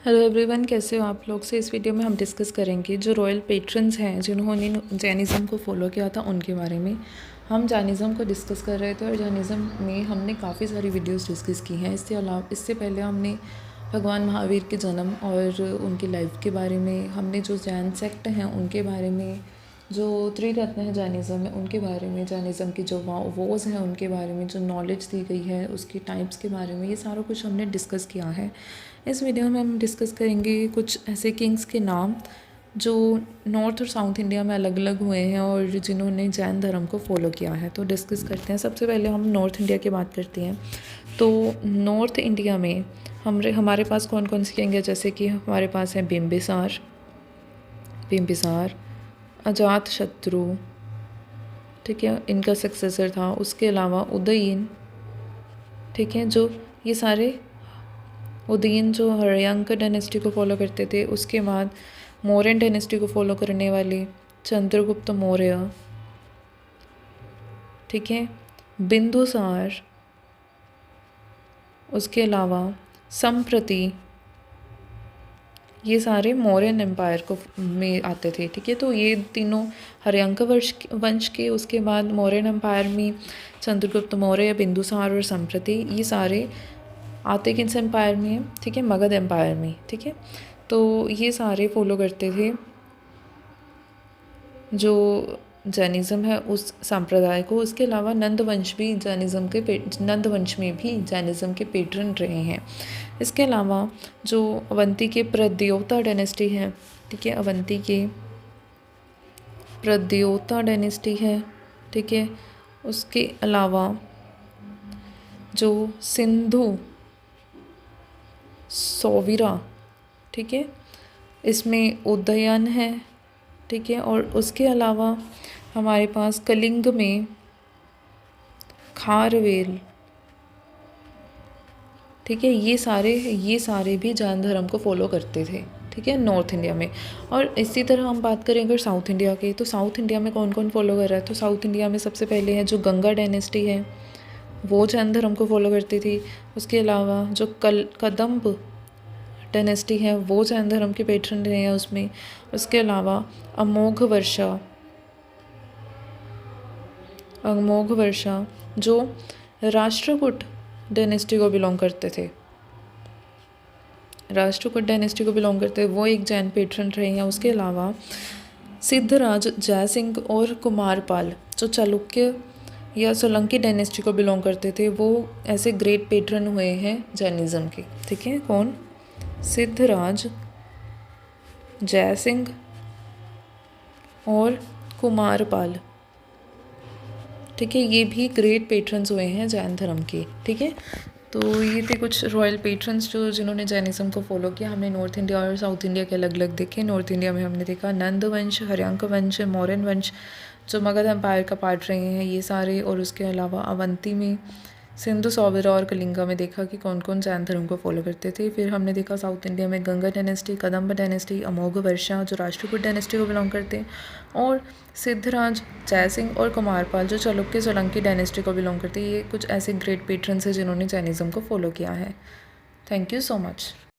Hello everyone, कैसे हो आप लोग। से इस वीडियो में हम डिस्कस करेंगे जो रॉयल पेट्रन्स हैं जिन्होंने जैनिज़्म को फॉलो किया था उनके बारे में। हम जैनिज़्म को डिस्कस कर रहे थे और जैनिज़्म में हमने काफ़ी सारी वीडियोस डिस्कस की हैं। इससे पहले हमने भगवान महावीर के जन्म और उनकी लाइफ के बारे में, हमने जो जैन सेक्ट हैं उनके बारे में, जो त्रिरत्न है जैनिज़्म में उनके बारे में, जैनिज़्म की जो वोज़ हैं उनके बारे में, जो नॉलेज दी गई है उसकी टाइप्स के बारे में, ये सारा कुछ हमने डिस्कस किया है। इस वीडियो में हम डिस्कस करेंगे कुछ ऐसे किंग्स के नाम जो नॉर्थ और साउथ इंडिया में अलग अलग हुए हैं और जिन्होंने जैन धर्म को फॉलो किया है। तो डिस्कस करते हैं। सबसे पहले हम नॉर्थ इंडिया की बात करते हैं। तो नॉर्थ इंडिया में हमारे पास कौन कौन से किंग है, जैसे कि हमारे पास है बिम्बिसार, अजात शत्रु, ठीक है, इनका सक्सेसर था। उसके अलावा उदयन, ठीक है, जो ये सारे उदयन जो हर्यंक डायनेस्टी को फॉलो करते थे। उसके बाद मौर्यन डायनेस्टी को फॉलो करने वाले चंद्रगुप्त मौर्य, ठीक है, बिंदुसार, उसके अलावा संप्रति, ये सारे मौर्यन एम्पायर को में आते थे, ठीक है। तो ये तीनों हर्यंक वंश के, उसके बाद मौर्यन एम्पायर में चंद्रगुप्त मौर्य, बिंदुसार और संप्रति, ये सारे आते किस एम्पायर में है, ठीक है, मगध एम्पायर में, ठीक है। तो ये सारे फॉलो करते थे जो जैनिज़्म है उस संप्रदाय को। उसके अलावा नंद वंश में भी जैनिज़्म के पेट्रन रहे हैं। इसके अलावा जो अवंती के प्रद्योता डायनेस्टी है, ठीक है, अवंती के प्रद्योता डायनेस्टी है, ठीक है। उसके अलावा जो सिंधु सौवीरा, ठीक है, इसमें उदयन है, ठीक है। और उसके अलावा हमारे पास कलिंग में खारवेल, ठीक है, ये सारे भी जैन धर्म को फॉलो करते थे, ठीक है, नॉर्थ इंडिया में। और इसी तरह हम बात करें अगर साउथ इंडिया के, तो साउथ इंडिया में कौन कौन फॉलो कर रहा है। तो साउथ इंडिया में सबसे पहले है जो गंगा डायनेस्टी है, वो जैन धर्म को फॉलो करती थी। उसके अलावा जो कदम्ब डायनेस्टी है वो जैन धर्म के पेट्रन रहे हैं उसमें। उसके अलावा अमोघ वर्षा जो राष्ट्रकूट डायनेस्टी को बिलोंग करते थे, वो एक जैन पेट्रन रहे हैं। उसके अलावा सिद्धराज जयसिंह और कुमारपाल जो चालुक्य या सोलंकी डायनेस्टी को बिलोंग करते थे, वो ऐसे ग्रेट पेट्रन हुए हैं जैनिज़्म के, ठीक है। कौन? सिद्धराज जयसिंह और कुमारपाल, ठीक है, ये भी ग्रेट पेट्रन्स हुए हैं जैन धर्म के, ठीक है। तो ये थे कुछ रॉयल पेट्रन्स जिन्होंने जैनिज़्म को फॉलो किया। हमने नॉर्थ इंडिया और साउथ इंडिया के अलग अलग देखे। नॉर्थ इंडिया में हमने देखा नंद वंश, हर्यंक वंश, मौर्यन वंश जो मगध एम्पायर का पार्ट रहे हैं ये सारे। और उसके अलावा अवंती में सिंधु सौवीरा और कलिंगा में देखा कि कौन कौन जैन धर्म को फॉलो करते थे। फिर हमने देखा साउथ इंडिया में गंगा डायनेस्टी, कदम्ब डायनेस्टी, अमोघ वर्षा जो राष्ट्रकूट डायनेस्टी को बिलोंग करते हैं, और सिद्धराज जयसिंह और कुमारपाल जो चालुक्य सोलंकी डायनेस्टी को बिलोंग करते हैं। ये कुछ ऐसे ग्रेट पेट्रन्स हैं जिन्होंने जैनिज़्म को फॉलो किया है। Thank you so much.